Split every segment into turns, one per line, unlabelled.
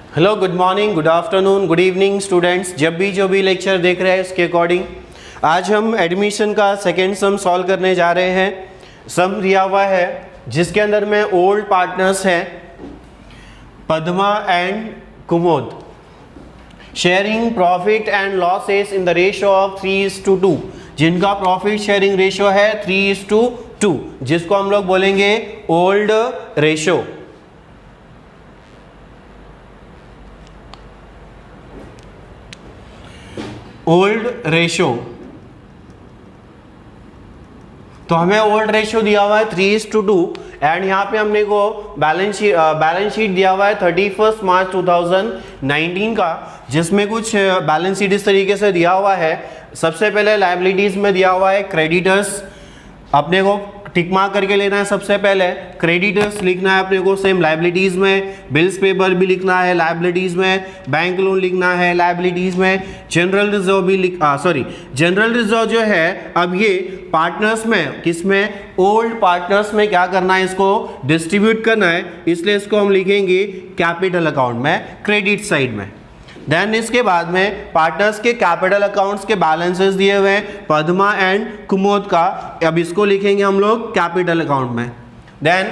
Hello, good morning, good afternoon, good evening students. जब भी जो भी लेक्चर देख रहे हैं उसके अकॉर्डिंग आज हम एडमिशन का सेकेंड सम सॉल्व करने जा रहे हैं। सम दिया हुआ है जिसके अंदर में ओल्ड पार्टनर्स हैं Padma and Kumod, sharing profit and losses in the ratio of 3:2, जिनका प्रॉफिट शेयरिंग रेशियो है 3:2, जिसको हम लोग बोलेंगे ओल्ड रेशियो। ओल्ड रेशियो, तो हमें ओल्ड रेशियो दिया हुआ है 3:2 एंड यहाँ पे हमने को बैलेंस शीट दिया हुआ है 31 मार्च 2019 का, जिसमें कुछ बैलेंस शीट इस तरीके से दिया हुआ है। सबसे पहले लायबिलिटीज में दिया हुआ है क्रेडिटर्स, अपने को टिक मार्क करके लेना है। सबसे पहले क्रेडिटर्स लिखना है अपने को, सेम लायबिलिटीज में बिल्स पेबल भी लिखना है, लायबिलिटीज में बैंक लोन लिखना है, लायबिलिटीज में जनरल रिजर्व भी जनरल रिजर्व जो है अब ये पार्टनर्स में, किसमें, ओल्ड पार्टनर्स में क्या करना है, इसको डिस्ट्रीब्यूट करना है, इसलिए इसको हम लिखेंगे कैपिटल अकाउंट में, क्रेडिट साइड में। देन इसके बाद में पार्टनर्स के कैपिटल अकाउंट्स के बैलेंसेस दिए हुए हैं पद्मा एंड कुमोद का, अब इसको लिखेंगे हम लोग कैपिटल अकाउंट में। देन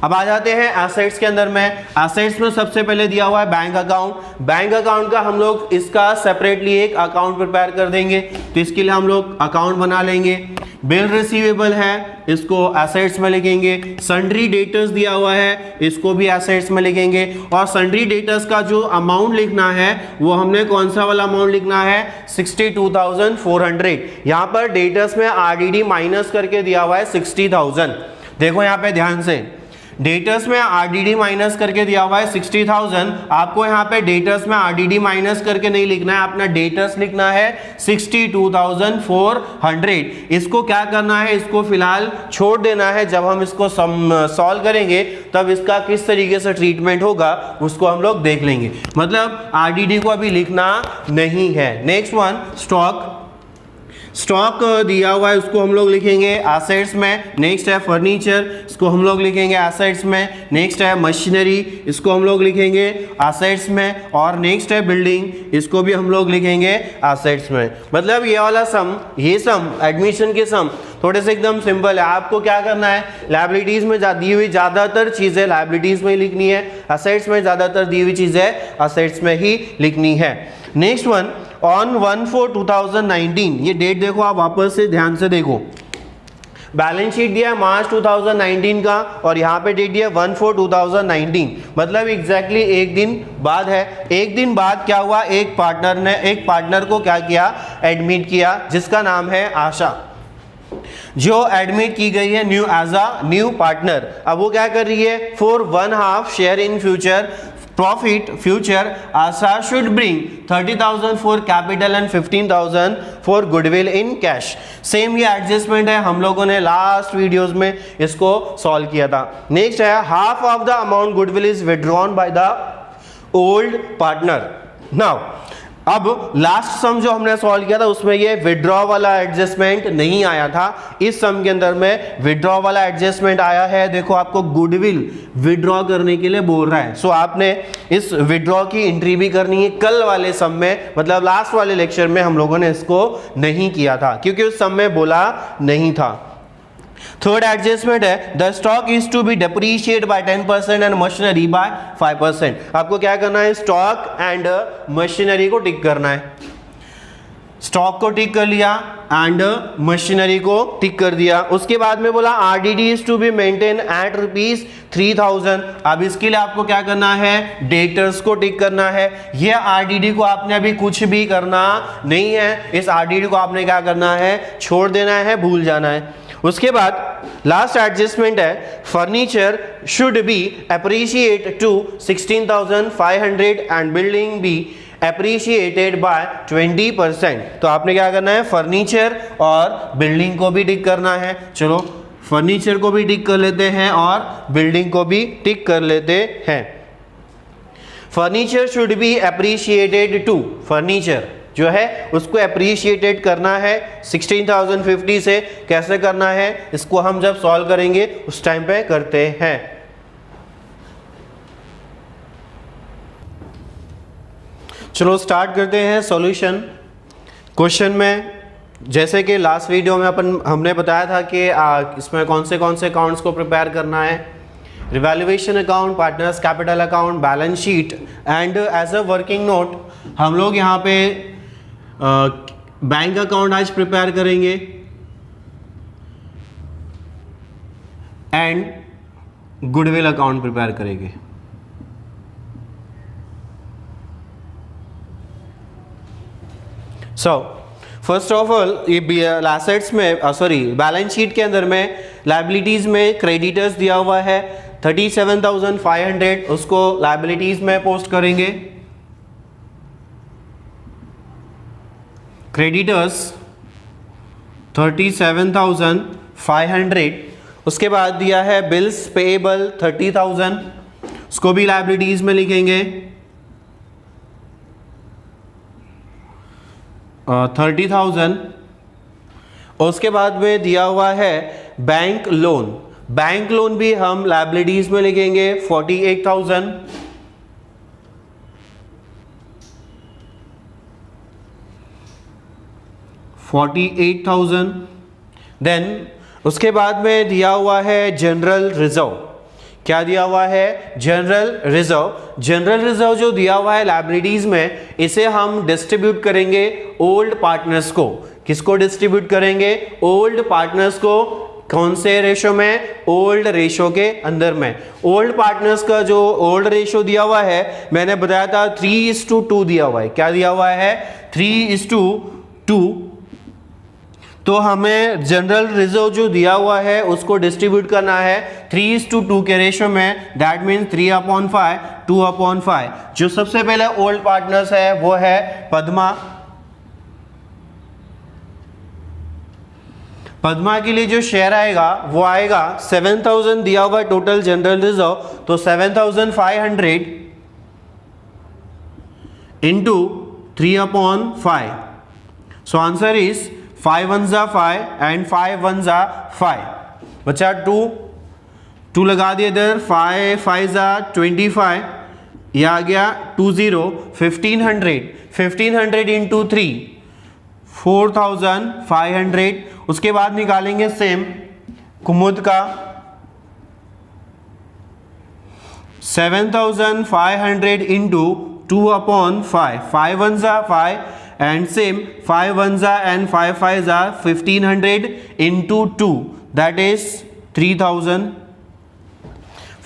अब आ जाते हैं एसेट्स के अंदर में। एसेट्स में सबसे पहले दिया हुआ है बैंक अकाउंट। बैंक अकाउंट का हम लोग इसका सेपरेटली एक अकाउंट प्रिपेयर कर देंगे, तो इसके लिए हम लोग अकाउंट बना लेंगे। बिल रिसीवेबल है, इसको एसेट्स में लिखेंगे। सन्ड्री डेटर्स दिया हुआ है, इसको भी एसेट्स में लिखेंगे। और सन्ड्री डेटर्स का जो अमाउंट लिखना है वो हमने कौन सा वाला अमाउंट लिखना है, 62,400। यहाँ पर डेटर्स में आरडीडी माइनस करके दिया हुआ है 60,000। देखो यहाँ पे ध्यान से, डेटर्स में आरडीडी माइनस करके दिया हुआ है 60,000। आपको यहाँ पे डेटर्स में आरडीडी माइनस करके नहीं लिखना है, अपना डेटर्स लिखना है 62,400। इसको क्या करना है, इसको फिलहाल छोड़ देना है। जब हम इसको सॉल्व करेंगे तब इसका किस तरीके से ट्रीटमेंट होगा उसको हम लोग देख लेंगे। मतलब आरडीडी को अभी लिखना नहीं है। नेक्स्ट वन, स्टॉक दिया हुआ है, उसको हम लोग लिखेंगे एसेट्स में। नेक्स्ट है फर्नीचर, इसको हम लोग लिखेंगे एसेट्स में। नेक्स्ट है मशीनरी, इसको हम लोग लिखेंगे एसेट्स में। और नेक्स्ट है बिल्डिंग, इसको भी हम लोग लिखेंगे एसेट्स में। मतलब ये वाला सम, ये सम एडमिशन के सम थोड़े से एकदम सिंपल है। आपको क्या करना है, लायबिलिटीज में दी हुई ज्यादातर चीजें लायबिलिटीज में ही लिखनी है, एसेट्स में ज्यादातर दी हुई चीजें एसेट्स में ही लिखनी है। नेक्स्ट वन, ऑन 1/4/2019, ये डेट देखो आप वापस से ध्यान से देखो। बैलेंस शीट दिया है मार्च 2019 का और यहाँ पे डेट दिया 1/4/2019, मतलब एग्जैक्टली एक दिन बाद है। एक दिन बाद क्या हुआ, एक पार्टनर को क्या किया, एडमिट किया, जिसका नाम है आशा, जो एडमिट की गई है एज अ न्यू पार्टनर। अब वो क्या कर रही है, for 1/2 share in future profit future, Asha should bring 30,000 for capital and 15,000 for goodwill in cash. Same ये एडजस्टमेंट है, हम लोगों ने लास्ट वीडियोस में इसको सॉल्व किया था। नेक्स्ट है, half of the amount goodwill is withdrawn by the old partner. Now अब लास्ट सम जो हमने सॉल्व किया था उसमें ये विड्रॉ वाला एडजस्टमेंट नहीं आया था। इस सम के अंदर में विड्रॉ वाला एडजस्टमेंट आया है। देखो आपको गुडविल विड्रॉ करने के लिए बोल रहा है, सो आपने इस विड्रॉ की एंट्री भी करनी है। कल वाले सम में, मतलब लास्ट वाले लेक्चर में हम लोगों ने इसको नहीं किया था क्योंकि उस सम में बोला नहीं था। थर्ड एडजस्टमेंट है, the stock is to be depreciate by 10% and machinery by 5%। आपको क्या करना है, स्टॉक एंड मशीनरी को टिक करना है। स्टॉक को टिक कर लिया एंड मशीनरी को टिक कर दिया। उसके बाद में बोला RDD is to be maintain at ₹3,000। अब इसके लिए आपको क्या करना है, डेटर्स को टिक करना है। ये आरडीडी को आपने अभी कुछ भी करना नहीं है, इस आरडीडी को आपने क्या करना है, छोड़ देना है, भूल जाना है। उसके बाद लास्ट एडजस्टमेंट है, furniture should be appreciate to 16,500 and building be appreciated by 20%। तो आपने क्या करना है, फर्नीचर और बिल्डिंग को भी टिक करना है। चलो फर्नीचर को भी टिक कर लेते हैं और बिल्डिंग को भी टिक कर लेते हैं। Furniture should be appreciated to, furniture जो है उसको अप्रिशिएटेड करना है 16,050 से। कैसे करना है, इसको हम जब सॉल्व करेंगे उस टाइम पे करते हैं। चलो स्टार्ट करते हैं सॉल्यूशन। क्वेश्चन में जैसे कि लास्ट वीडियो में हमने बताया था कि इसमें कौन से अकाउंट्स को प्रिपेयर करना है, revaluation account, partners capital account, balance sheet and as a working note हम लोग यहाँ पे बैंक अकाउंट आज प्रिपेयर करेंगे एंड गुडविल अकाउंट प्रिपेयर करेंगे। फर्स्ट ऑफ ऑल ये एसेट्स में बैलेंस शीट के अंदर में लायबिलिटीज में क्रेडिटर्स दिया हुआ है 37,500, उसको लायबिलिटीज में पोस्ट करेंगे। क्रेडिटर्स 37,500, उसके बाद दिया है बिल्स पेएबल 30,000, उसको भी लायबिलिटीज में लिखेंगे 30,000। उसके बाद में दिया हुआ है बैंक लोन, बैंक लोन भी हम लायबिलिटीज में लिखेंगे 48,000। देन उसके बाद में दिया हुआ है जनरल रिजर्व। क्या दिया हुआ है? General reserve. जनरल रिजर्व जो दिया हुआ है लायबिलिटीज में, इसे हम डिस्ट्रीब्यूट करेंगे ओल्ड पार्टनर्स को। किसको डिस्ट्रीब्यूट करेंगे? ओल्ड पार्टनर्स को। कौन से रेशो में? ओल्ड रेशो के अंदर में। ओल्ड पार्टनर्स का जो ओल्ड रेशो दिया हुआ है मैंने बताया था 3:2 दिया हुआ है। क्या दिया हुआ है? 3:2। तो हमें जनरल रिजर्व जो दिया हुआ है उसको डिस्ट्रीब्यूट करना है 3:2 के रेशो में। That means 3/5, 2/5। जो सबसे पहले ओल्ड पार्टनर्स है वो है पद्मा। पद्मा के लिए जो शेयर आएगा वो आएगा 7,000 दिया हुआ टोटल जनरल रिजर्व, तो 7,500 into 3/5। So answer is 5 1s 5 and 5 1s 5। बच्चा 2 लगा दिए इधर, 5 5s 25, ये आ गया 20, 1500 इंटू 3 4,500। उसके बाद निकालेंगे सेम कुमुद का 7,500 into 2/5, 5 1s 5 and same 5 1s and 5 5s 1500 into 2, that is 3,000।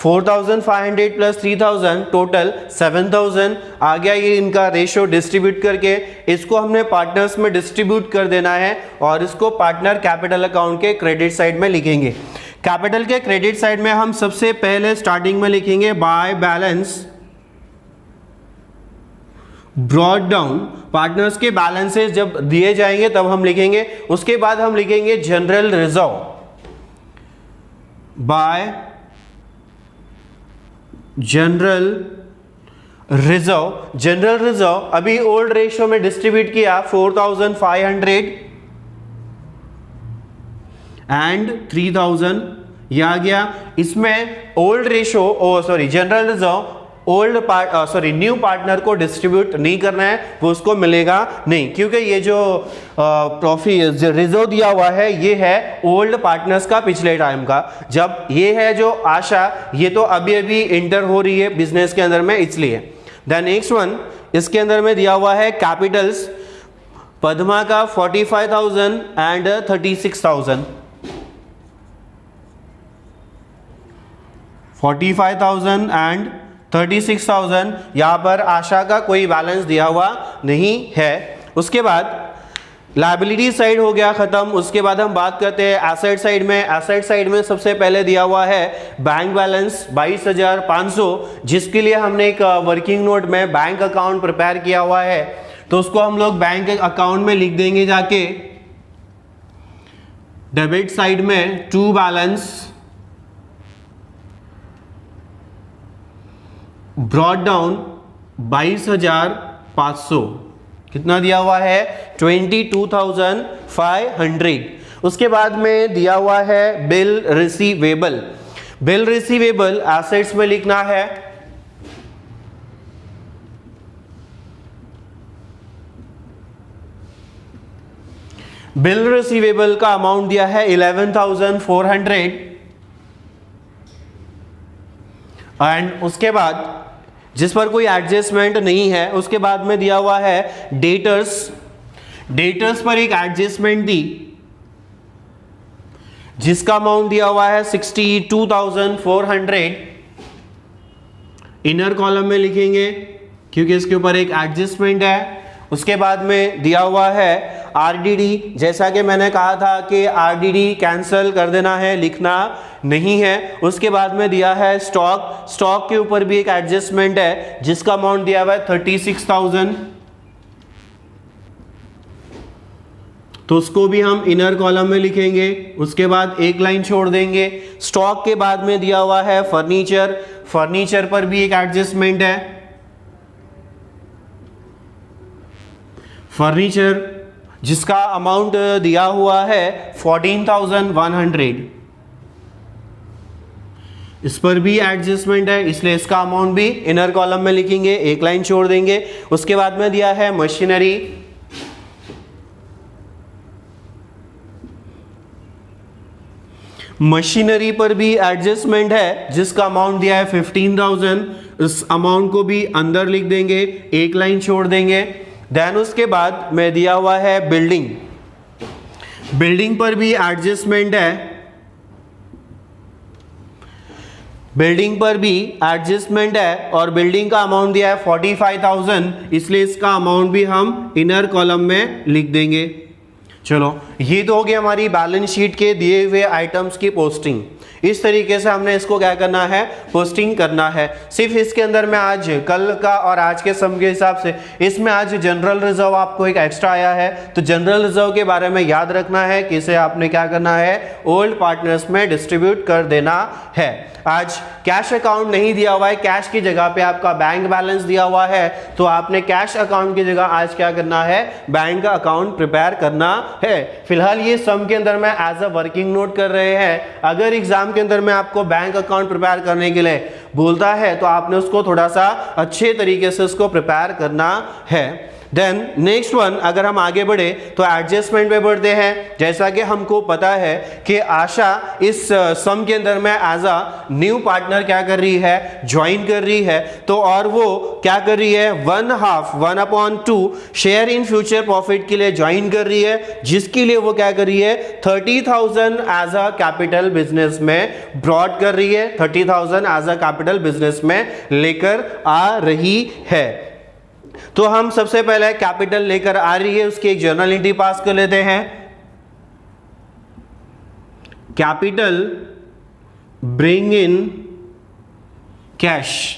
4,500 plus 3,000 total 7,000 आ गया। ये इनका रेशो डिस्ट्रीब्यूट करके इसको हमने पार्टनर्स में डिस्ट्रीब्यूट कर देना है और इसको पार्टनर कैपिटल अकाउंट के क्रेडिट साइड में लिखेंगे। कैपिटल के क्रेडिट साइड में हम सबसे पहले स्टार्टिंग में लिखेंगे by balance brought down. Partners के बैलेंसेस जब दिए जाएंगे तब हम लिखेंगे। उसके बाद हम लिखेंगे general reserve bye general reserve. General reserve अभी ओल्ड रेशियो में डिस्ट्रीब्यूट किया 4,500 एंड 3,000, यह आ गया। इसमें old ratio general reserve new partner को डिस्ट्रीब्यूट नहीं करना है, वो उसको मिलेगा नहीं, क्योंकि ये जो रिजर्व दिया हुआ है ये है ओल्ड पार्टनर्स का पिछले टाइम का। जब ये है जो आशा, ये तो अभी अभी इंटर हो रही है बिजनेस के अंदर में, इसलिए। द नेक्स्ट वन इसके अंदर में दिया हुआ है कैपिटल्स। पद्मा का 45,000 एंड 36,000। 45,000 एंड 36,000। यहां पर आशा का कोई बैलेंस दिया हुआ नहीं है। उसके बाद लायबिलिटी साइड हो गया खत्म। उसके बाद हम बात करते हैं एसेट साइड में। एसेट साइड में सबसे पहले दिया हुआ है बैंक बैलेंस 22,500, जिसके लिए हमने एक वर्किंग नोट में बैंक अकाउंट प्रिपेयर किया हुआ है, तो उसको हम लोग बैंक अकाउंट में लिख देंगे जाके। डेबिट साइड में टू बैलेंस ब्रॉट डाउन 22,500। कितना दिया हुआ है? 22,500। उसके बाद में दिया हुआ है bill receivable. Bill receivable assets में लिखना है बिल रिसीवेबल का अमाउंट दिया है 11,400 एंड उसके बाद जिस पर कोई एडजस्टमेंट नहीं है उसके बाद में दिया हुआ है डेटर्स पर एक एडजस्टमेंट दी जिसका अमाउंट दिया हुआ है 62,400। इनर कॉलम में लिखेंगे क्योंकि इसके ऊपर एक एडजस्टमेंट है। उसके बाद में दिया हुआ है आरडीडी, जैसा कि मैंने कहा था कि आरडीडी कैंसिल कर देना है, लिखना नहीं है। उसके बाद में दिया है स्टॉक के ऊपर भी एक एडजस्टमेंट है जिसका अमाउंट दिया हुआ है 36,000, तो उसको भी हम इनर कॉलम में लिखेंगे। उसके बाद एक लाइन छोड़ देंगे। स्टॉक के बाद में दिया हुआ है फर्नीचर पर भी एक एडजस्टमेंट है। फर्नीचर जिसका अमाउंट दिया हुआ है 14,100, इस पर भी एडजस्टमेंट है इसलिए इसका अमाउंट भी इनर कॉलम में लिखेंगे, एक लाइन छोड़ देंगे। उसके बाद में दिया है मशीनरी पर भी एडजस्टमेंट है जिसका अमाउंट दिया है 15,000, इस अमाउंट को भी अंदर लिख देंगे, एक लाइन छोड़ देंगे। देन उसके बाद में दिया हुआ है बिल्डिंग पर भी एडजस्टमेंट है, बिल्डिंग पर भी एडजस्टमेंट है और बिल्डिंग का अमाउंट दिया है 45,000, इसलिए इसका अमाउंट भी हम इनर कॉलम में लिख देंगे। चलो ये तो हो गई हमारी बैलेंस शीट के दिए हुए आइटम्स की पोस्टिंग। इस तरीके से हमने इसको क्या करना है, पोस्टिंग करना है। सिर्फ इसके अंदर में आज कल का और आज के सम के हिसाब से इसमें आज जनरल रिजर्व आपको एक एक्स्ट्रा आया है, तो जनरल रिजर्व के बारे में याद रखना है कि इसे आपने क्या करना है, ओल्ड पार्टनर्स में डिस्ट्रीब्यूट कर देना है। आज कैश अकाउंट नहीं दिया हुआ है, कैश की जगह पे आपका बैंक बैलेंस दिया हुआ है, तो आपने कैश अकाउंट की जगह आज क्या करना है, बैंक का अकाउंट प्रिपेयर करना है। फिलहाल ये सम के अंदर में एज अ वर्किंग नोट कर रहे हैं। अगर एग्जाम के अंदर में आपको बैंक अकाउंट प्रिपेयर करने के लिए बोलता है तो आपने उसको थोड़ा सा अच्छे तरीके से उसको प्रिपेयर करना है। देन नेक्स्ट वन, अगर हम आगे बढ़े तो एडजस्टमेंट पे बढ़ते हैं। जैसा कि हमको पता है कि आशा इस सम के अंदर में एज अ न्यू पार्टनर क्या कर रही है, ज्वाइन कर रही है, तो और वो क्या कर रही है, 1/2 शेयर इन फ्यूचर प्रॉफिट के लिए ज्वाइन कर रही है, जिसके लिए वो क्या कर रही है, 30,000 एज अ कैपिटल बिजनेस में ब्रॉड कर रही है, 30,000 एज अ कैपिटल बिजनेस में लेकर आ रही है। तो हम सबसे पहले कैपिटल लेकर आ रही है उसकी एक जर्नल एंट्री पास कर लेते हैं। Capital bring in cash,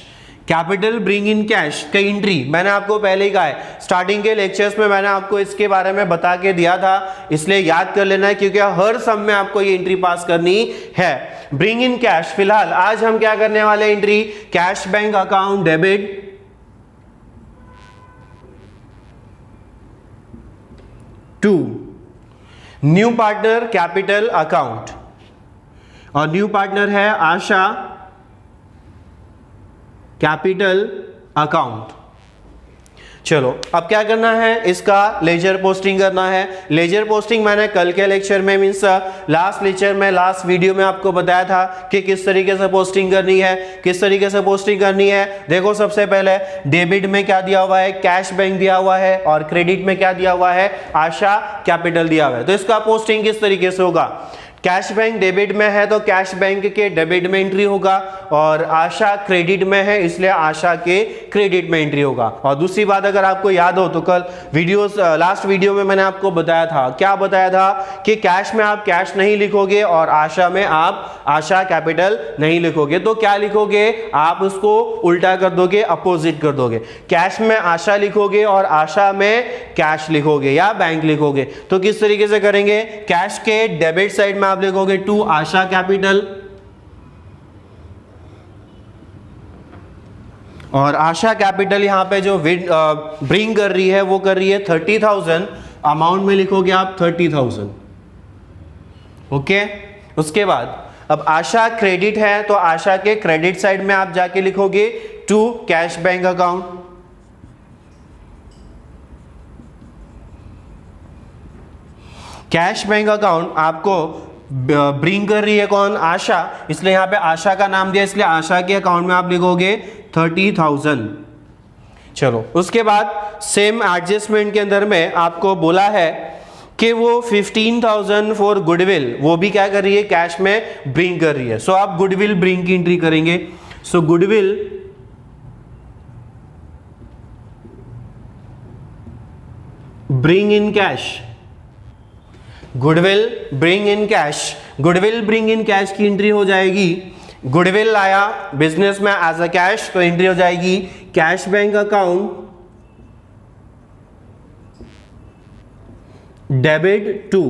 capital bring in cash का एंट्री मैंने आपको पहले ही कहा है, स्टार्टिंग के लेक्चर्स में मैंने आपको इसके बारे में बता के दिया था, इसलिए याद कर लेना है क्योंकि हर सम में आपको ये एंट्री पास करनी है। ब्रिंग इन कैश, फिलहाल आज हम क्या करने वाले, entry cash bank account debit to new partner capital account, और न्यू पार्टनर है आशा कैपिटल अकाउंट। चलो अब क्या करना है, इसका लेजर पोस्टिंग करना है। लेजर पोस्टिंग मैंने कल के लेक्चर में मींस लास्ट लेक्चर में लास्ट वीडियो में आपको बताया था कि किस तरीके से पोस्टिंग करनी है, किस तरीके से पोस्टिंग करनी है। देखो सबसे पहले डेबिट में क्या दिया हुआ है, कैश बैंक दिया हुआ है, और क्रेडिट में क्या दिया हुआ है, आशा कैपिटल दिया हुआ है। तो इसका पोस्टिंग किस तरीके से होगा, कैश बैंक डेबिट में है तो कैश बैंक के डेबिट में एंट्री होगा, और आशा क्रेडिट में है इसलिए आशा के क्रेडिट में एंट्री होगा। और दूसरी बात अगर आपको याद हो तो कल वीडियोस लास्ट वीडियो में मैंने आपको बताया था, क्या बताया था कि कैश में आप कैश नहीं लिखोगे और आशा में आप आशा कैपिटल नहीं लिखोगे, तो क्या लिखोगे, आप उसको उल्टा कर दोगे, अपोजिट कर दोगे। कैश में आशा लिखोगे और आशा में कैश लिखोगे या बैंक लिखोगे। तो किस तरीके से करेंगे, कैश के डेबिट साइड में आप लिखोगे टू आशा कैपिटल, और आशा कैपिटल यहां पे जो ब्रिंग कर रही है वो कर रही है 30,000, अमाउंट में लिखोगे आप 30,000। ओके, उसके बाद अब आशा क्रेडिट है तो आशा के क्रेडिट साइड में आप जाके लिखोगे to cash bank account. Cash bank account आपको ब्रिंग कर रही है कौन? आशा, इसलिए यहाँ पे आशा का नाम दिया, इसलिए आशा के अकाउंट में आप लिखोगे 30,000। चलो उसके बाद सेम एडजस्टमेंट के अंदर में आपको बोला है कि वो 15,000 फॉर गुडविल, वो भी क्या कर रही है? कैश में ब्रिंग कर रही है। सो आप गुडविल ब्रिंग की एंट्री करेंगे। So goodwill bring in cash, goodwill bring in cash, goodwill bring in cash की एंट्री हो जाएगी। गुडविल लाया बिजनेस में एज अ कैश, तो एंट्री हो जाएगी cash bank account debit to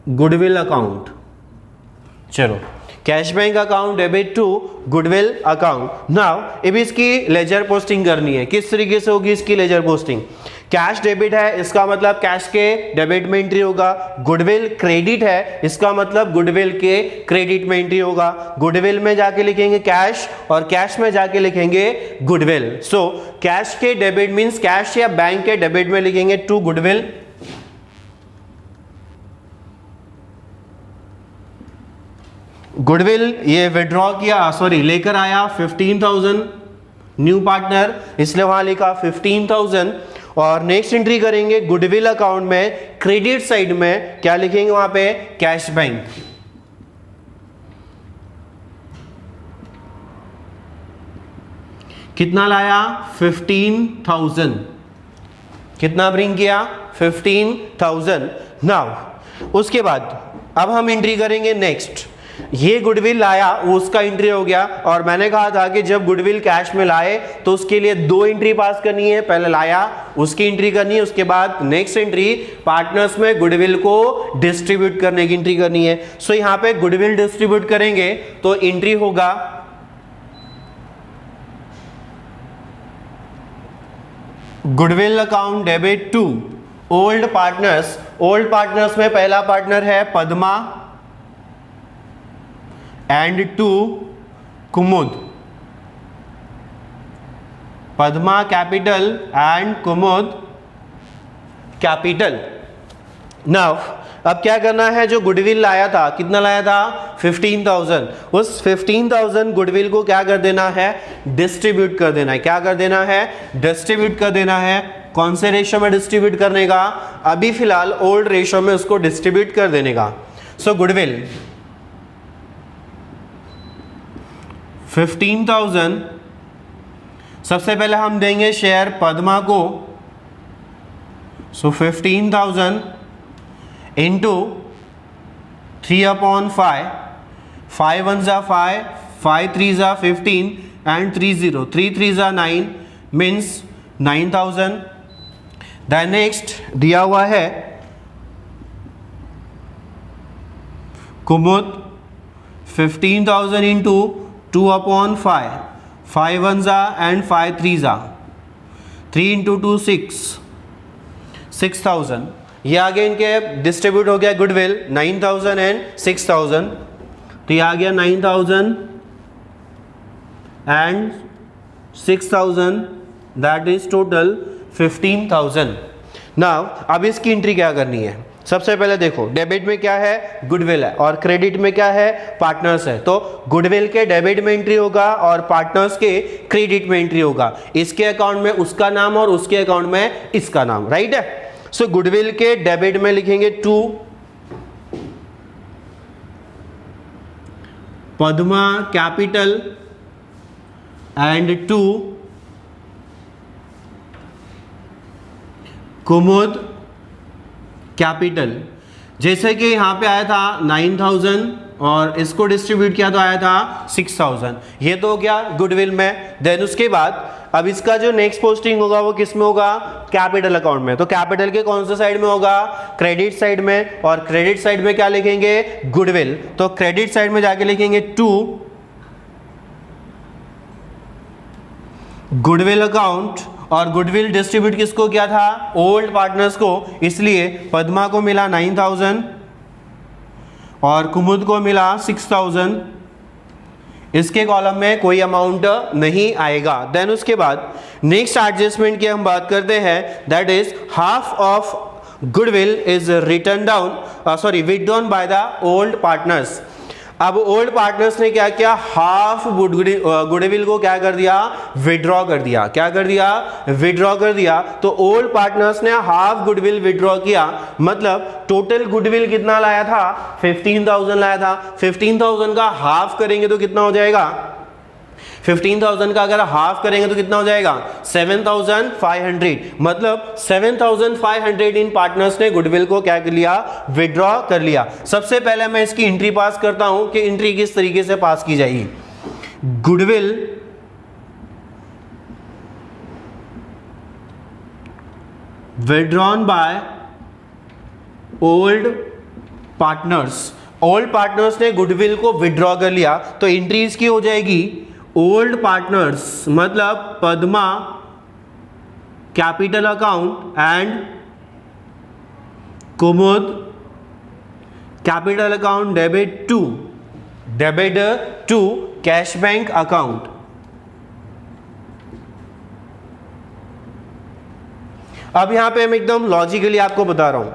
goodwill account. चलो cash bank account debit to goodwill account. Now अब इसकी लेजर पोस्टिंग करनी है। किस तरीके से होगी इसकी लेजर पोस्टिंग? कैश डेबिट है, इसका मतलब कैश के डेबिट में एंट्री होगा। गुडविल क्रेडिट है, इसका मतलब गुडविल के क्रेडिट में एंट्री होगा। गुडविल में जाके लिखेंगे कैश और कैश में जाके लिखेंगे गुडविल। सो कैश के डेबिट मींस कैश या बैंक के डेबिट में लिखेंगे टू गुडविल। गुडविल ये विड्रॉ किया, सॉरी लेकर आया 15,000 न्यू पार्टनर, इसलिए वहां लिखा 15,000। और नेक्स्ट एंट्री करेंगे गुडविल अकाउंट में क्रेडिट साइड में क्या लिखेंगे? वहां पे कैश बैंक। कितना लाया? 15,000। कितना ब्रिंग किया? 15,000। नाउ उसके बाद अब हम एंट्री करेंगे नेक्स्ट। ये गुडविल लाया, उसका एंट्री हो गया। और मैंने कहा था कि जब गुडविल कैश में लाए तो उसके लिए दो एंट्री पास करनी है। पहले लाया उसकी एंट्री करनी है, उसके बाद नेक्स्ट एंट्री पार्टनर्स में गुडविल को डिस्ट्रीब्यूट करने की एंट्री करनी है। सो यहां पे गुडविल डिस्ट्रीब्यूट करेंगे तो एंट्री होगा goodwill account debit to old partners. Old partners में पहला पार्टनर है Padma and to Kumud. Padma capital and Kumud capital. Now अब क्या करना है? जो गुडविल लाया था, कितना लाया था? 15,000। उस 15,000 गुडविल को क्या कर देना है? डिस्ट्रीब्यूट कर देना है। क्या कर देना है? डिस्ट्रीब्यूट कर देना है। कौन से रेशो में डिस्ट्रीब्यूट करने का? अभी फिलहाल ओल्ड रेशो में उसको डिस्ट्रीब्यूट कर देने का। सो गुडविल 15,000 सबसे पहले हम देंगे शेयर पद्मा को। सो 15,000 इंटू 3/5, 5 1 जा 5, 5 3 जा 15 एंड 3 0, 3 3 जा 9 मीन्स 9,000। देन नेक्स्ट दिया हुआ है कुमुद 15,000 इंटू 2/5, 5 1 जा एंड 5 3 जा, 3 इंटू 2 6, 6,000। ये आगे इनके डिस्ट्रीब्यूट हो गया गुडविल 9,000 एंड 6,000। तो ये आ गया 9,000 and 6,000, that is total 15,000। Now अब इसकी एंट्री क्या करनी है? सबसे पहले देखो डेबिट में क्या है? गुडविल है, और क्रेडिट में क्या है? पार्टनर्स है। तो गुडविल के डेबिट में एंट्री होगा और पार्टनर्स के क्रेडिट में एंट्री होगा। इसके अकाउंट में उसका नाम और उसके अकाउंट में इसका नाम, राइट है। सो गुडविल के डेबिट में लिखेंगे to Padma capital and to Kumud capital. जैसे कि यहां पे आया था 9,000 और इसको डिस्ट्रीब्यूट किया तो आया था 6,000। ये तो हो गया गुडविल में। देन उसके बाद अब इसका जो नेक्स्ट पोस्टिंग होगा वो किस में होगा? कैपिटल अकाउंट में। तो कैपिटल के कौन से साइड में होगा? क्रेडिट साइड में। और क्रेडिट साइड में क्या लिखेंगे? गुडविल। तो क्रेडिट साइड में जाके लिखेंगे टू गुडविल अकाउंट। और गुडविल डिस्ट्रीब्यूट किसको किया था? ओल्ड पार्टनर्स को, इसलिए पद्मा को मिला 9,000 और कुमुद को मिला 6,000। इसके कॉलम में कोई अमाउंट नहीं आएगा। देन उसके बाद नेक्स्ट एडजस्टमेंट की हम बात करते हैं, that is half of goodwill is return down withdrawn by the old partners. अब ओल्ड पार्टनर्स ने क्या किया, हाफ गुडविल को क्या कर दिया, विड्रॉ कर दिया। क्या कर दिया, विड्रॉ कर दिया। तो ओल्ड पार्टनर्स ने हाफ गुडविल विड्रॉ किया, मतलब टोटल गुडविल कितना लाया था, 15,000 लाया था। 15,000 का हाफ करेंगे तो कितना हो जाएगा, 15,000 का अगर हाफ करेंगे तो कितना हो जाएगा, 7,500। मतलब 7,500 इन पार्टनर्स ने गुडविल को क्या कर लिया, विड्रॉ कर लिया। सबसे पहले मैं इसकी एंट्री पास करता हूं कि एंट्री किस तरीके से पास की जाएगी। Goodwill withdrawn by old partners. Old partners ने गुडविल को विड्रॉ कर लिया, तो एंट्री इसकी हो जाएगी ओल्ड पार्टनर्स, मतलब Padma capital account and Kumud capital account debit to cash bank account. अब यहां पे मैं एकदम लॉजिकली आपको बता रहा हूं,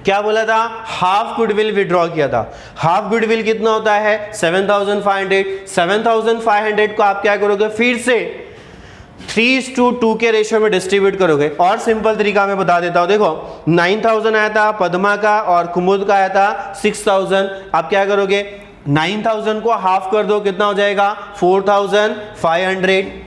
क्या बोला था, हाफ गुडविल विड्रॉ किया था। हाफ गुडविल कितना होता है, 7,500। 7,500 को आप क्या करोगे, फिर से 3:2 के रेशियो में डिस्ट्रीब्यूट करोगे। और सिंपल तरीका मैं बता देता हूं, देखो 9,000 आया था पद्मा का और कुमुद का आया था 6,000। आप क्या करोगे, 9,000 को हाफ कर दो, कितना हो जाएगा, 4,500।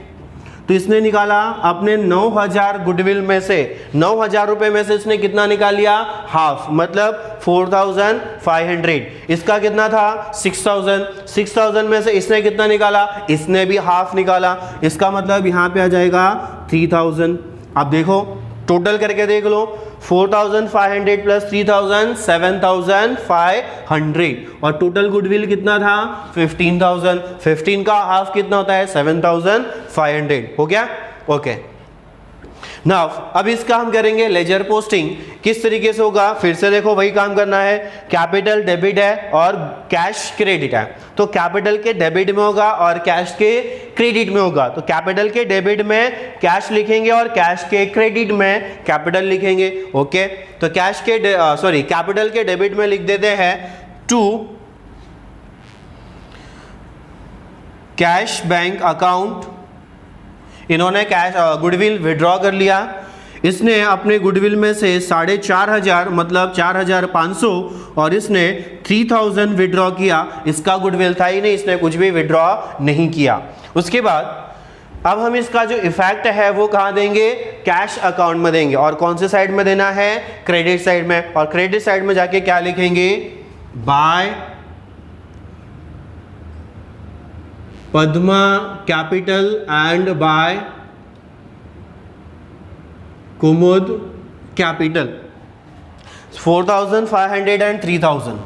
तो इसने निकाला अपने 9,000 गुडविल में से, 9,000 रुपए में से इसने कितना निकाल लिया, हाफ, मतलब 4,500। इसका कितना था, 6,000। 6,000 में से इसने कितना निकाला, इसने भी हाफ निकाला। इसका मतलब यहां पे आ जाएगा 3,000। अब देखो टोटल करके देख लो, 4,500 प्लस 3,000 7,500। और टोटल गुडविल कितना था, 15,000। 15 का हाफ कितना होता है, 7,500। हो गया, ओके। नाउ अब इसका हम करेंगे लेजर पोस्टिंग। किस तरीके से होगा, फिर से देखो वही काम करना है। कैपिटल डेबिट है और कैश क्रेडिट है, तो कैपिटल के डेबिट में होगा और कैश के क्रेडिट में होगा। तो कैपिटल के डेबिट में कैश लिखेंगे और कैश के क्रेडिट में कैपिटल लिखेंगे। ओके, तो कैश के कैपिटल के डेबिट में लिख देते हैं टू कैश बैंक अकाउंट। इन्होंने कैश गुडविल विड्रॉ कर लिया। इसने अपने गुडविल में से 4,500 मतलब 4,500 और इसने 3,000 विड्रॉ किया। इसका गुडविल था ही नहीं, इसने कुछ भी विड्रॉ नहीं किया। उसके बाद अब हम इसका जो इफेक्ट है वो कहाँ देंगे, कैश अकाउंट में देंगे। और कौन से साइड में देना है, क्रेडिट साइड में। और क्रेडिट साइड में जाके क्या लिखेंगे, by Padma capital and by Kumud capital. 4,500 and 3,000,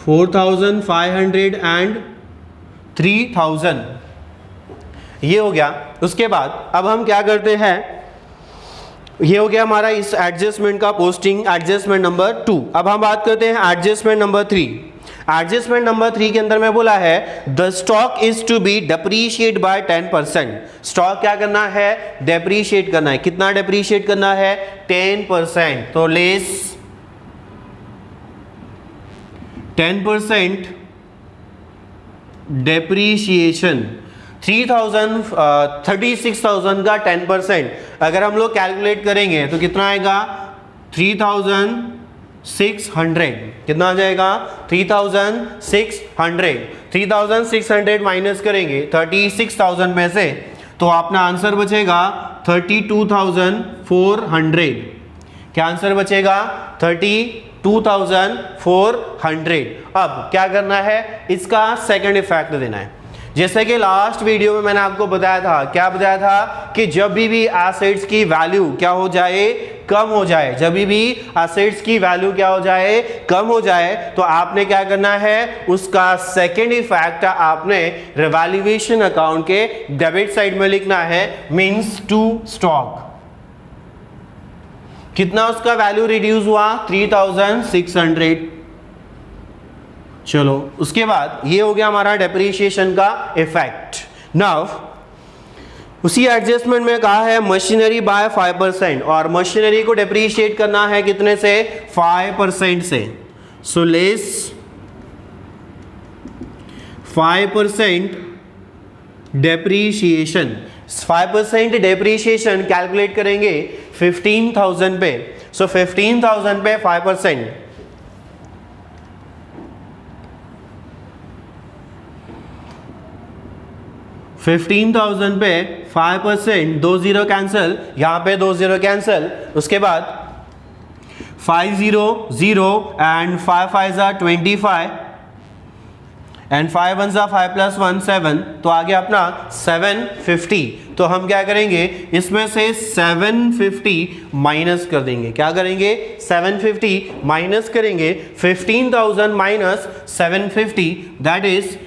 4,500 and 3,000 ये हो गया। उसके बाद अब हम क्या करते हैं, ये हो गया हमारा इस एडजस्टमेंट का पोस्टिंग, एडजस्टमेंट नंबर 2। अब हम बात करते हैं एडजस्टमेंट नंबर 3। एडजस्टमेंट नंबर 3 के अंदर मैं बोला है the stock is to be depreciate by 10%। Stock क्या करना है, डेप्रीशिएट करना है। कितना डेप्रीशिएट करना है, 10%। तो लेस 10% डेप्रीशिएशन। 36,000 का 10% अगर हम लोग कैलकुलेट करेंगे तो कितना आएगा, 3,600। कितना आ जाएगा, 3,600। 3,600 माइनस करेंगे 36,000 में से, तो अपना आंसर बचेगा 32,400। क्या आंसर बचेगा, 32,400। अब क्या करना है, इसका सेकंड इफेक्ट देना है। जैसे कि लास्ट वीडियो में मैंने आपको बताया था, क्या बताया था कि जब भी एसेट्स की वैल्यू क्या हो जाए, कम हो जाए। जब भी एसेट्स की वैल्यू क्या हो जाए, कम हो जाए, तो आपने क्या करना है, उसका सेकंड इफेक्ट आपने रिवैल्यूएशन अकाउंट के डेबिट साइड में लिखना है, मींस टू स्टॉक। कितना उसका वैल्यू रिड्यूस हुआ, 3,600। चलो उसके बाद ये हो गया हमारा डेप्रीशिएशन का इफेक्ट। नाउ उसी एडजस्टमेंट में कहा है मशीनरी बाय 5% और मशीनरी को डिप्रीशिएट करना है कितने से, 5% से। So less 5% depreciation, 5% depreciation calculate करेंगे 15,000 पे। सो 15,000 पे 5%, 15,000 पे 5%, 2 0 कैंसिल, यहां पे 2 0 कैंसिल, उसके बाद 5 0 0 एंड 5 5 25 एंड 5 1 5 प्लस 1 7, तो आगे अपना 750। तो हम क्या करेंगे, इसमें से 750 माइनस कर देंगे। क्या करेंगे, 750 माइनस करेंगे। 15,000 माइनस 750 दैट इज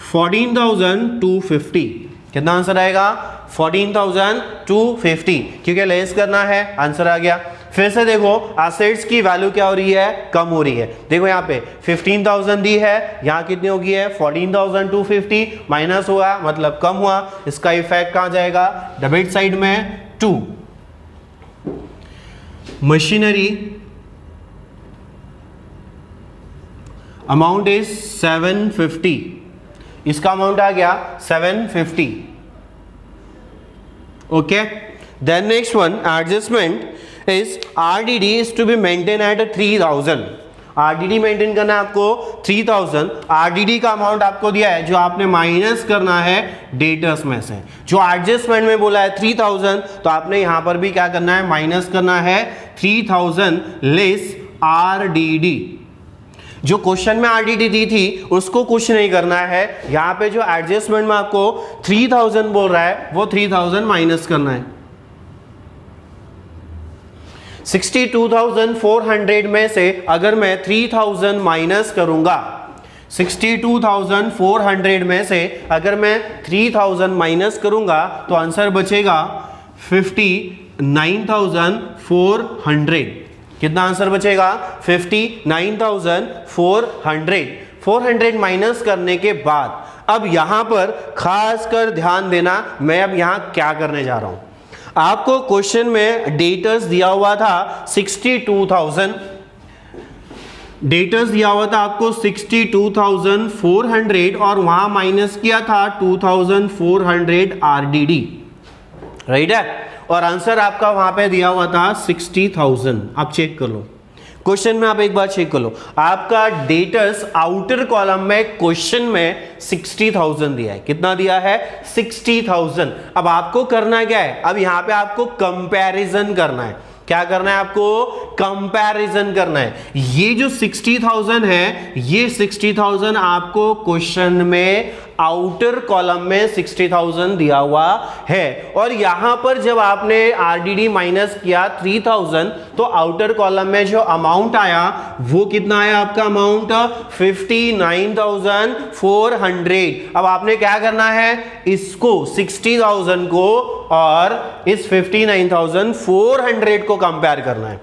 14,250। कितना आंसर आएगा, 14,250, क्योंकि लेस करना है, आंसर आ गया। फिर से देखो एसेट्स की वैल्यू क्या हो रही है, कम हो रही है। देखो यहाँ पे 15,000 दी है, यहाँ कितनी होगी है 14,250, माइनस हुआ मतलब कम हुआ। इसका इफेक्ट कहाँ जाएगा, डेबिट साइड में 2। मशीनरी अमाउंट इज 750, इसका अमाउंट आ गया 750। Okay, then next one adjustment is RDD is to be maintained at 3,000। RDD maintain करना है आपको 3,000। RDD का अमाउंट आपको दिया है जो आपने माइनस करना है डेटर्स में से। जो एडजस्टमेंट में बोला है 3,000, तो आपने यहां पर भी क्या करना है, माइनस करना है 3,000 लेस RDD। जो क्वेश्चन में RDD दी थी उसको कुछ नहीं करना है, यहां पे जो एडजस्टमेंट में आपको 3,000 बोल रहा है वो 3,000 माइनस करना है। 62,400 में से अगर मैं 3,000 माइनस करूंगा, 62,400 में से अगर मैं 3,000 माइनस करूंगा तो आंसर बचेगा 59,400। कितना आंसर बचेगा, 59,400। 400 माइनस करने के बाद अब यहां पर खासकर ध्यान देना, मैं अब यहां क्या करने जा रहा हूं। आपको क्वेश्चन में डेटर्स दिया हुआ था 62,000, डेटर्स दिया हुआ था आपको 62,400 और वहां माइनस किया था 2,400 RDD, राइट है। और आंसर आपका वहां पे दिया हुआ था 60,000। आप चेक कर लो क्वेश्चन में, आप एक बार चेक कर लो, आपका डेटर्स आउटर कॉलम में क्वेश्चन में 60,000 दिया है। कितना दिया है, 60,000। अब आपको करना क्या है, अब यहां पे आपको कंपैरिजन करना है। क्या करना है आपको, कंपैरिजन करना है। ये जो 60,000 है, ये 60,000 आपको क्वेश्चन में आउटर कॉलम में 60,000 दिया हुआ है, और यहां पर जब आपने RDD माइनस किया 3,000 तो आउटर कॉलम में जो अमाउंट आया वो कितना आया, आपका अमाउंट 59,400। अब आपने क्या करना है, इसको 60,000 को और इस 59,400 को कंपेयर करना है।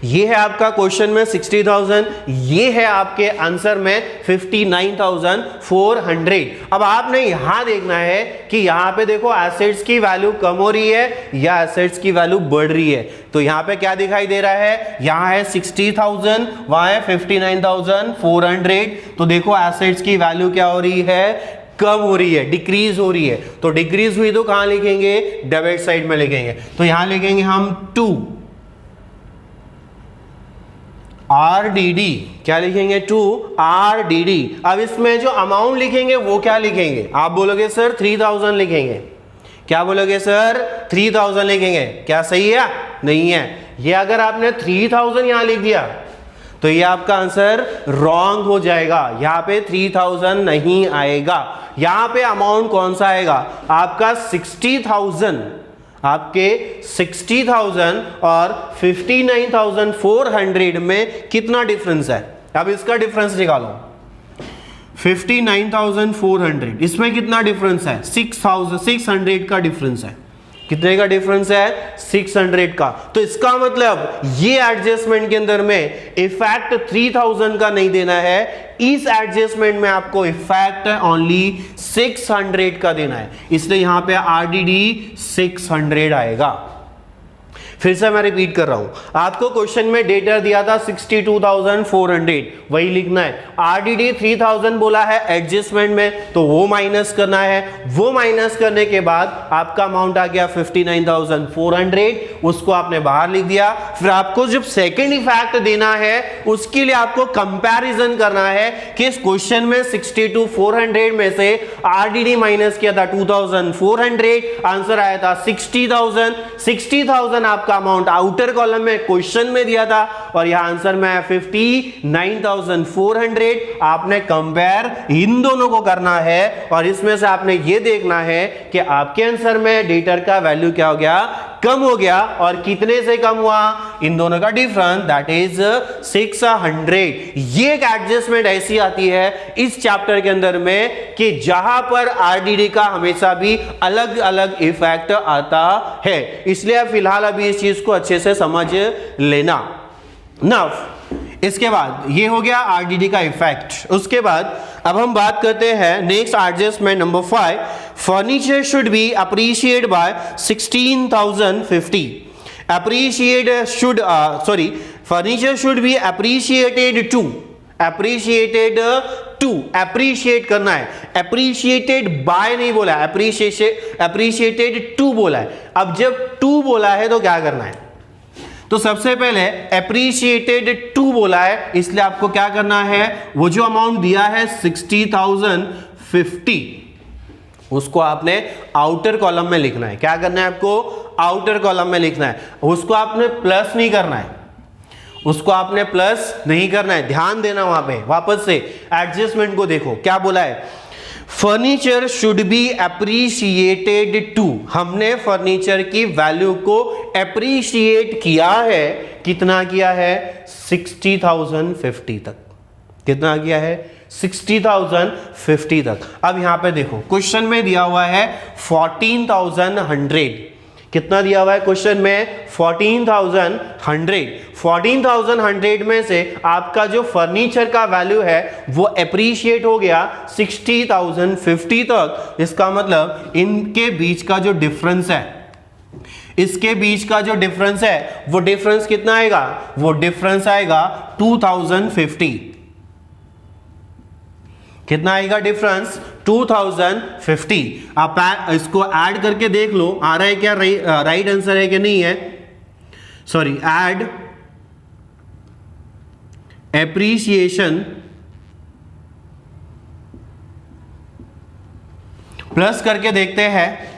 ये है आपका क्वेश्चन में 60,000, ये है आपके आंसर में 59,400। अब आपने यहां देखना है कि यहां पे देखो एसेट्स की वैल्यू कम हो रही है या एसेट्स की वैल्यू बढ़ रही है। तो यहां पे क्या दिखाई दे रहा है, यहां है 60,000, वहां है 59,400। तो देखो एसेट्स की वैल्यू क्या हो रही है, कम हो रही है, डिक्रीज हो रही है। तो डिक्रीज हुई तो कहां लिखेंगे, डेबिट साइड में लिखेंगे। तो यहां लिखेंगे हम 2 RDD, क्या लिखेंगे 2 RDD। अब इसमें जो अमाउंट लिखेंगे वो क्या लिखेंगे, आप बोलोगे सर 3,000 लिखेंगे। क्या बोलोगे सर, 3,000 लिखेंगे। क्या सही है, नहीं है। ये अगर आपने 3,000 यहां लिख दिया तो ये आपका आंसर रॉन्ग हो जाएगा, यहां पे 3,000 नहीं आएगा। यहां पे अमाउंट कौन सा आएगा, आपका 60,000। आपके 60,000 और 59,400 में कितना डिफरेंस है, अब इसका डिफरेंस निकालो। 59,400 इसमें कितना डिफरेंस है, 600 का डिफरेंस है। कितने का डिफरेंस है? 600 का। तो इसका मतलब ये एडजस्टमेंट के अंदर में इफेक्ट 3000 का नहीं देना है, इस एडजस्टमेंट में आपको इफेक्ट ओनली 600 का देना है, इसलिए यहां पे आरडीडी 600 आएगा। फिर से मैं रिपीट कर रहा हूं, आपको क्वेश्चन में डेटा दिया था 62,400, वही लिखना है। आरडीडी 3000 बोला है एडजस्टमेंट में, तो वो माइनस करना है। वो माइनस करने के बाद आपका अमाउंट आ गया 59,400, उसको आपने बाहर लिख दिया। फिर आपको जब सेकेंड इफेक्ट देना है उसके लिए आपको कंपैरिजन करना है कि इस क्वेश्चन में 62,400 में से आरडीडी माइनस किया था 2,400, आंसर आया था 60,000। 60,000 आपका अमाउंट आउटर कॉलम में क्वेश्चन में दिया था और यह आंसर में है 59,400। आपने कंपेयर इन दोनों को करना है और इसमें से आपने यह देखना है कि आपके आंसर में डेटर का वैल्यू क्या हो गया? कम हो गया। और कितने से कम हुआ? इन दोनों का डिफरेंस, दैट इज 600। ये एक एडजस्टमेंट ऐसी आती है इस चैप्टर के अंदर में कि जहां पर आरडीडी का हमेशा भी अलग अलग इफेक्ट आता है, इसलिए फिलहाल अभी इस चीज को अच्छे से समझ लेना। नाउ इसके बाद ये हो गया आरडीडी का इफेक्ट। उसके बाद अब हम बात करते हैं next adjustment number 5, furniture should be appreciate by 16,050। Furniture should be appreciated to, appreciate करना है, अप्रिशिएटेड बाय नहीं बोला, अप्रिशिएटेड टू बोला है। अब जब टू बोला है तो क्या करना है? तो सबसे पहले अप्रिशिएटेड टू बोला है, इसलिए आपको क्या करना है? वो जो अमाउंट दिया है 60,050, उसको आपने आउटर कॉलम में लिखना है। क्या करना है आपको? आउटर कॉलम में लिखना है। उसको आपने प्लस नहीं करना है, उसको आपने प्लस नहीं करना है, ध्यान देना वहां पे। वापस से एडजस्टमेंट को देखो, क्या बोला है? Furniture should be appreciated to, हमने फर्नीचर की वैल्यू को अप्रिशिएट किया है। कितना किया है? 60,050 तक। कितना किया है? 60,050 तक। अब यहां पे देखो क्वेश्चन में दिया हुआ है 14,100। कितना दिया हुआ है क्वेश्चन में? 14,100। 14,100 में से आपका जो फर्नीचर का वैल्यू है वो अप्रिशिएट हो गया 60,050 तक। इसका मतलब इनके बीच का जो डिफरेंस है, इसके बीच का जो डिफरेंस है वो डिफरेंस कितना आएगा? वो डिफरेंस आएगा 2,050। कितना आएगा डिफरेंस? 2,050। आप इसको ऐड करके देख लो, आ रहा है क्या? राइट आंसर है कि नहीं है? सॉरी, ऐड एप्रिसिएशन प्लस करके देखते हैं।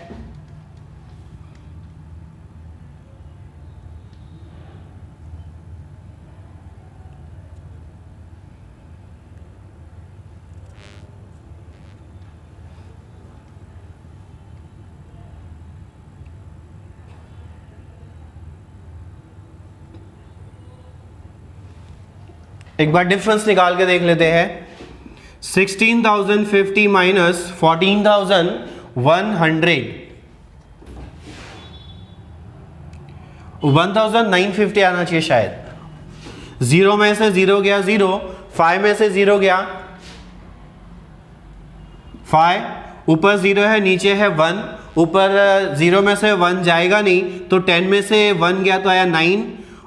एक बार डिफरेंस निकाल के देख लेते हैं। 16,050 माइनस 14,100, 1,950 आना चाहिए शायद। जीरो में से जीरो गया 0, 5 में से जीरो गया 5, ऊपर 0 है नीचे है 1, ऊपर 0 में से 1 जाएगा नहीं, तो 10 में से 1 गया तो आया 9,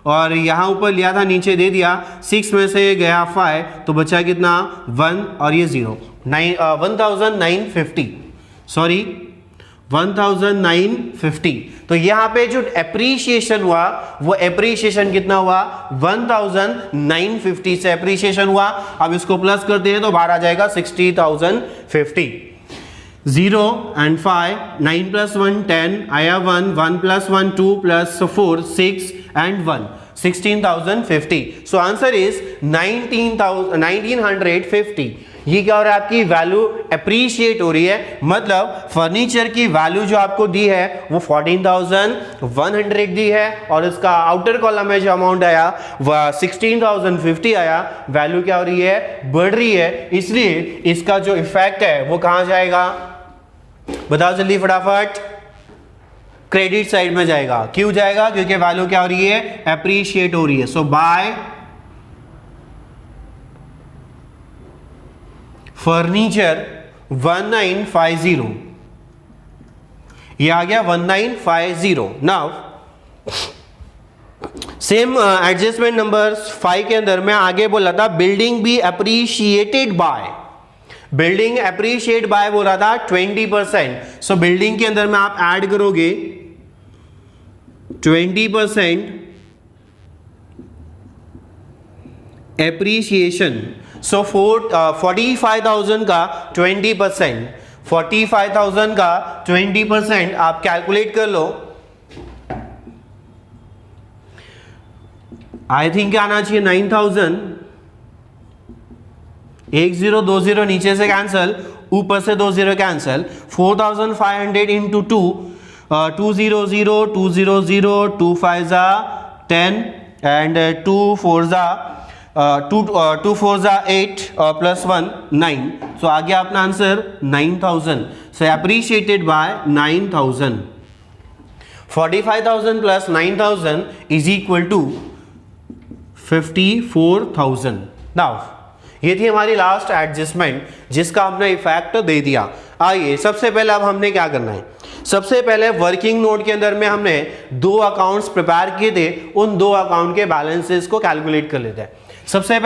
और यहाँ ऊपर लिया था नीचे दे दिया। 6 में से गया 5, तो बचा कितना? 1 और ये 0, 1,950, सॉरी 1,950। तो यहाँ पे जो एप्रिशिएशन हुआ वो एप्रिशिएशन कितना हुआ? 1,950 से एप्रिशिएशन हुआ। अब इसको प्लस करते हैं तो बाहर आ जाएगा 60,050। 0 and 5, 9 plus 1 10, आया 1, 1 plus 1 2 plus 4 6 and 1, 16,050। So answer is 19,950। ये क्या हो रहा है? आपकी वैल्यू अप्रिशिएट हो रही है, मतलब फर्नीचर की वैल्यू जो आपको दी है वो 14,100 दी है और इसका आउटर कॉलम में जो अमाउंट आया वह 16,050 आया। वैल्यू क्या हो रही है? बढ़ रही है, इसलिए इसका जो इफेक्ट है वो कहां जाएगा? बताओ जल्दी फटाफट, क्रेडिट साइड में जाएगा। क्यों जाएगा? क्योंकि वैल्यू क्या हो रही है? एप्रिशिएट हो रही है। सो बाय फर्नीचर 1950, ये आ गया 1950। नाउ सेम एडजस्टमेंट नंबर 5 के अंदर मैं आगे बोला था building be appreciated by, building appreciate by बोला था 20%। सो बिल्डिंग के अंदर में आप ऐड करोगे 20% एप्रिशिएशन। सो 45,000 का 20%, 45,000 का 20% आप कैलकुलेट कर लो। आई थिंक क्या आना चाहिए? 9,000। 1 0 2 0 नीचे से कैंसल, ऊपर से 2 0 कैंसल। 4,500 इंटू 2, 2 0 0 2 0 0 2 5 जा 10 एंड 2 4 जा 2 4 जा 8 प्लस 1 9। सो आ गया अपना answer 9,000। So appreciated by 9,000। 45,000 plus 9,000 is equal to 54,000। Now ये थी हमारी लास्ट एडजस्टमेंट जिसका हमने इफेक्ट दे दिया। आइए सबसे पहले अब हमने क्या करना है? सबसे पहले वर्किंग नोट के अंदर में हमने 2 अकाउंट्स प्रिपेयर किए थे, उन 2 अकाउंट के बैलेंसेस को कैलकुलेट कर लेते हैं। सबसे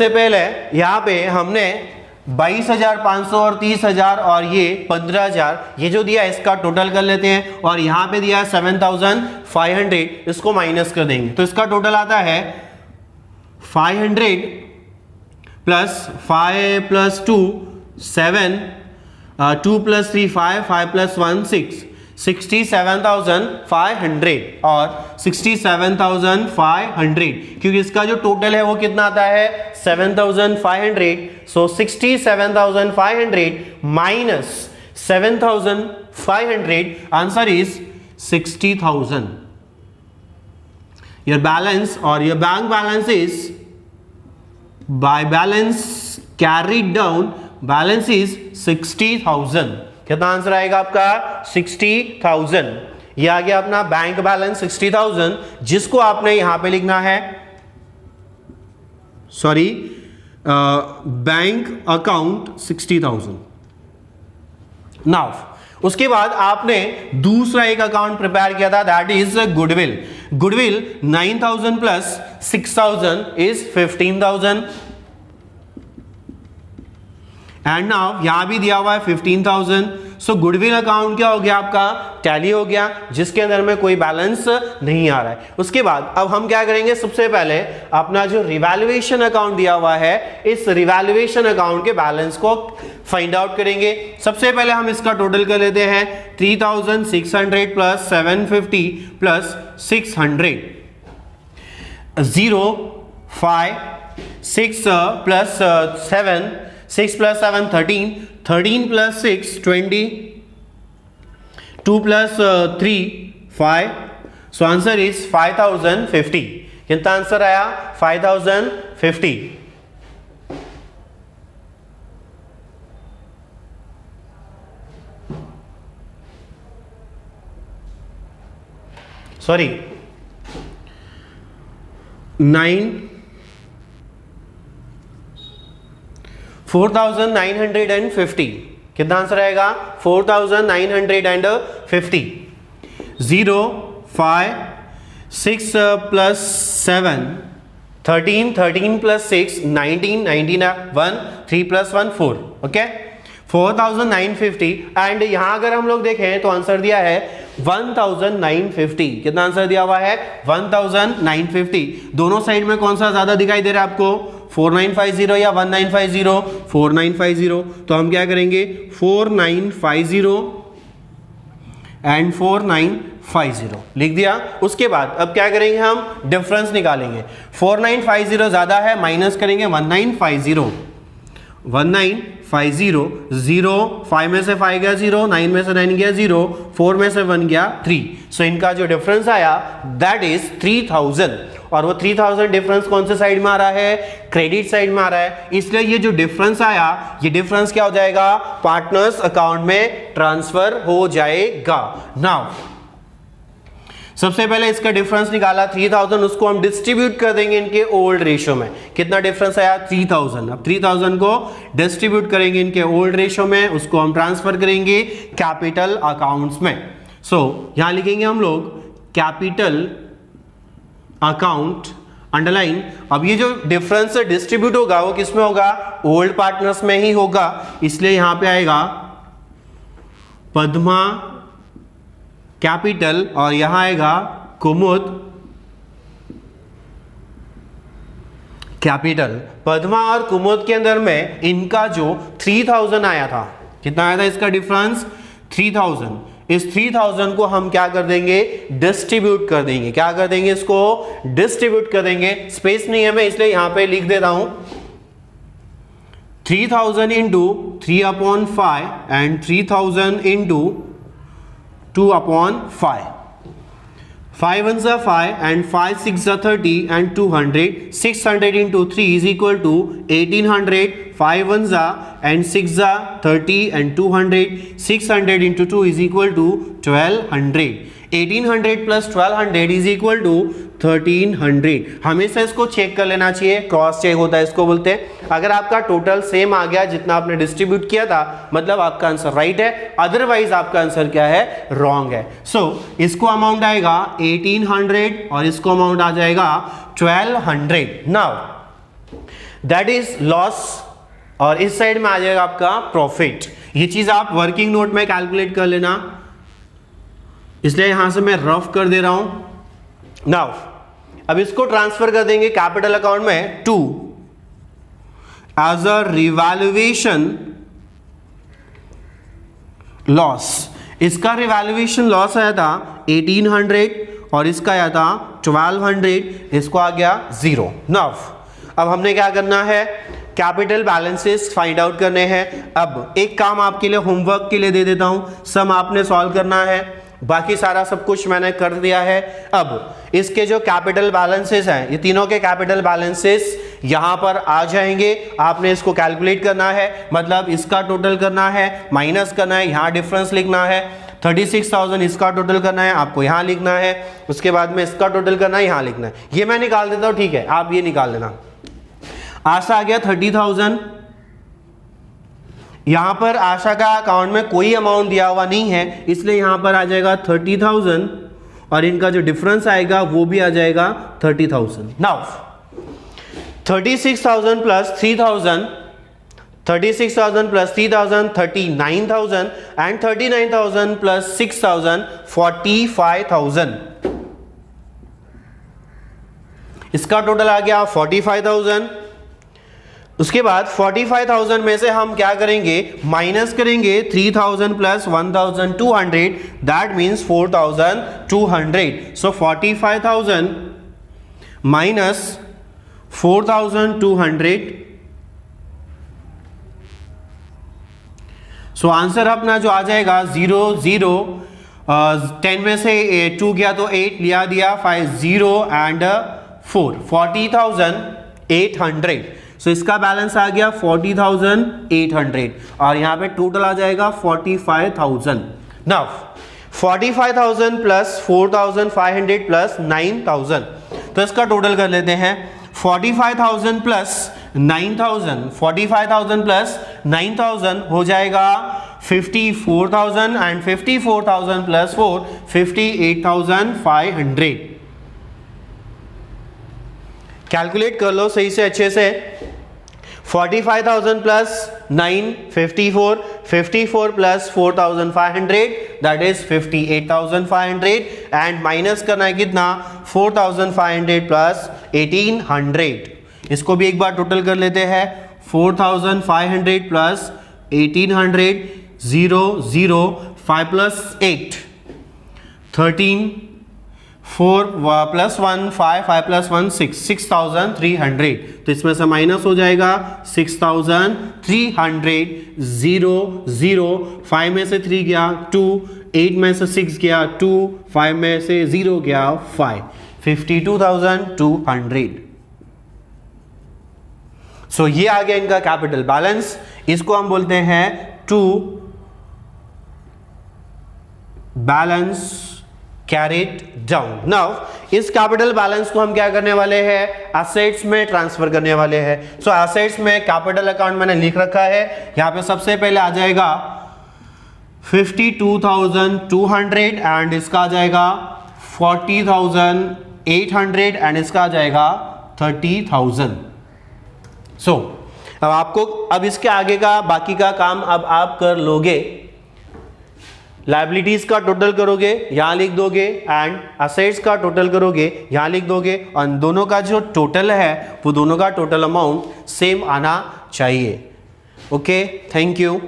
पहले यहां पे हमने 22,500 और 30,000 और ये 15,000 ये जो दिया इसका टोटल कर लेते हैं, और यहां पे दिया 7,500, इसको माइनस कर देंगे तो इसका टोटल आता है 500 प्लस 5 प्लस 2 7, 2 प्लस 3 5, 5 प्लस 1 6, 67,500 और 67,500, क्योंकि इसका जो टोटल है वो कितना आता है 7,500। So 67,500 minus 7,500, answer is 60,000। Your balance और your bank balance is by balance carried down, balance is 60,000। कितना आंसर आएगा आपका? 60,000। ये आ गया अपना बैंक बैलेंस 60,000, जिसको आपने यहां पे लिखना है, सॉरी बैंक अकाउंट 60,000। नाउ उसके बाद आपने दूसरा एक अकाउंट प्रिपेयर किया था, that is goodwill. Goodwill 9,000 plus 6,000 is 15,000 and now यहां भी दिया हुआ है 15,000। सो गुडविल अकाउंट क्या हो गया आपका? टैली हो गया, जिसके अंदर में कोई बैलेंस नहीं आ रहा है। उसके बाद अब हम क्या करेंगे? सबसे पहले अपना जो रिवैल्यूएशन अकाउंट दिया हुआ है, इस रिवैल्यूएशन अकाउंट के बैलेंस को फाइंड आउट करेंगे। सबसे पहले हम इसका टोटल कर लेते हैं 3,600 plus 750 plus 600, 0 5 6 plus 7, 6 plus 7 13, 13 plus 6 20, 2 plus 3 5। so answer is 5,050। कितना आंसर आया? 5,050। सॉरी 4,950। कितना आंसर आएगा? 4,950। 0 5 6 plus 7 13, 13 plus 6 19, 19 1 3 plus 1 4। Okay 4,950 and यहां अगर हम लोग देखें तो आंसर दिया है 1,950। कितना आंसर दिया हुआ है? 1,950। दोनों साइड में कौन सा ज्यादा दिखाई दे रहा है आपको? 4950 या 1950? 4950। तो हम क्या करेंगे? 4950 एंड 4950 लिख दिया। उसके बाद अब क्या करेंगे? हम डिफरेंस निकालेंगे। 4950 ज्यादा है, माइनस करेंगे 1950। 1950 0 5 में से 5 गया 0, 9 में से 9 गया 0, 4 में से 1 गया 3। सो इनका जो डिफरेंस आया दैट इज 3,000। और वो 3000 डिफरेंस कौन से साइड में आ रहा है, क्रेडिट साइड में आ रहा है, इसलिए ये जो डिफरेंस आया ये डिफरेंस क्या हो जाएगा, पार्टनर्स अकाउंट में ट्रांसफर हो जाएगा। नाउ सबसे पहले इसका डिफरेंस निकाला 3000, उसको हम डिस्ट्रीब्यूट कर देंगे इनके ओल्ड रेशियो में। कितना डिफरेंस आया, 3000। अब 3000 को डिस्ट्रीब्यूट करेंगे इनके ओल्ड रेशियो में, उसको हम ट्रांसफर करेंगे कैपिटल अकाउंट्स में। सो यहां लिखेंगे हम लोग कैपिटल अकाउंट अंडरलाइन। अब ये जो डिफरेंस डिस्ट्रीब्यूट होगा वो किसमें होगा, ओल्ड पार्टनर्स में ही होगा, इसलिए यहां पे आएगा पद्मा कैपिटल और यहां आएगा कुमुद कैपिटल। पद्मा और कुमुद के अंदर में इनका जो 3000 आया था, कितना आया था इसका डिफरेंस, 3000। इस 3000 को हम क्या कर देंगे, डिस्ट्रीब्यूट कर देंगे। क्या कर देंगे, इसको डिस्ट्रीब्यूट कर देंगे। स्पेस नहीं है, मैं इसलिए यहां पे लिख देता हूं 3000 into 3/5 and 3000 into 2/5. 5 1s are 5 and 5 6s are 30 and 200. 600 into 3 is equal to 1800. 5 1s are and 6 are 30 and 200. 600 into 2 is equal to 1200. 1800 plus 1200 is equal to 1300. हमेशा इसको चेक कर लेना चाहिए, क्रॉस चेक होता है इसको बोलते हैं। अगर आपका टोटल सेम आ गया जितना आपने डिस्ट्रीब्यूट किया था, मतलब आपका आंसर राइट है, अदरवाइज आपका आंसर क्या है, रॉन्ग है। सो इसको अमाउंट आएगा 1800 और इसको अमाउंट आ जाएगा 1200। नाउ दैट इज लॉस और इस साइड में आ जाएगा आपका प्रॉफिट। ये चीज आप वर्किंग नोट में कैलकुलेट कर लेना, इसलिए यहां से मैं रफ कर दे रहा हूं। नाउ अब इसको ट्रांसफर कर देंगे कैपिटल अकाउंट में to as a revaluation loss. इसका रिवैल्यूएशन लॉस आया था 1800 और इसका आया था 1200, इसको आ गया 0। नाउ अब हमने क्या करना है, कैपिटल बैलेंसेस फाइंड आउट करने हैं। अब एक काम आपके लिए होमवर्क के लिए दे देता हूं, सम आपने सॉल्व करना है, बाकी सारा सब कुछ मैंने कर दिया है। अब इसके जो कैपिटल बैलेंसेस हैं, ये तीनों के कैपिटल बैलेंसेस यहां पर आ जाएंगे। आपने इसको कैलकुलेट करना है, मतलब इसका टोटल करना है, माइनस करना है, यहां डिफरेंस लिखना है। 36,000 इसका टोटल करना है, आपको यहां लिखना है, उसके बाद में इसका टोटल करना है, यहां लिखना है। ये मैं निकाल देता हूं, ठीक है, आप ये निकाल लेना। आशा आ गया 30,000। यहां पर आशा का अकाउंट में कोई अमाउंट दिया हुआ नहीं है, इसलिए यहां पर आ जाएगा 30,000 और इनका जो डिफरेंस आएगा वो भी आ जाएगा 30,000। Now 36,000 plus 3,000, 36,000 plus 3,000 39,000 and 39,000 plus 6,000 45,000। इसका टोटल आ गया 45,000। उसके बाद 45,000 में से हम क्या करेंगे, माइनस करेंगे 3,000 plus 1,200, that means 4,200। So 45,000 minus 4,200। So answer अपना जो आ जाएगा 0 0 10 में से 2 गया तो 8 लिया दिया, 5 0 एंड 4 40,800। सो इसका बैलेंस आ गया 40,800 और यहां पे टोटल आ जाएगा 45,000। नाउ 45,000 प्लस 4,500 प्लस 9,000, तो इसका टोटल कर लेते हैं। 45,000 प्लस 9,000, 45,000 प्लस 9,000 हो जाएगा 54,000 एंड 54,000 प्लस 4 58,500। कैलकुलेट कर लो सही से अच्छे से। 45,000 plus 9 54, 54 plus 4,500 that is 58,500 and minus करना है कितना, 4,500 प्लस 1,800। इसको भी एक बार टोटल कर लेते हैं। 4,500 प्लस 1,800 0 0 5 प्लस 8 13 4 प्लस 1 5 5 प्लस 1 6 6,300। तो इसमें से माइनस हो जाएगा 6,300 0 0 5 में से 3 गया 2, 8 में से 6 गया 2, 5 में से 0 गया 5, 52,200। सो ये आ गया इनका कैपिटल बैलेंस। इसको हम बोलते हैं to balance carried down. Now इस कैपिटल बैलेंस को हम क्या करने वाले हैं, एसेट्स में ट्रांसफर करने वाले हैं। सो एसेट्स में कैपिटल अकाउंट मैंने लिख रखा है, यहां पे सबसे पहले आ जाएगा 52,200 एंड इसका आ जाएगा 40,800 एंड इसका आ जाएगा 30,000। सो अब आपको, अब इसके आगे का बाकी का काम अब आप कर लोगे। लायबिलिटीज का टोटल करोगे, यहां लिख दोगे, एंड असेट्स का टोटल करोगे, यहां लिख दोगे, और दोनों का जो टोटल है वो दोनों का टोटल अमाउंट सेम आना चाहिए। Okay, thank you.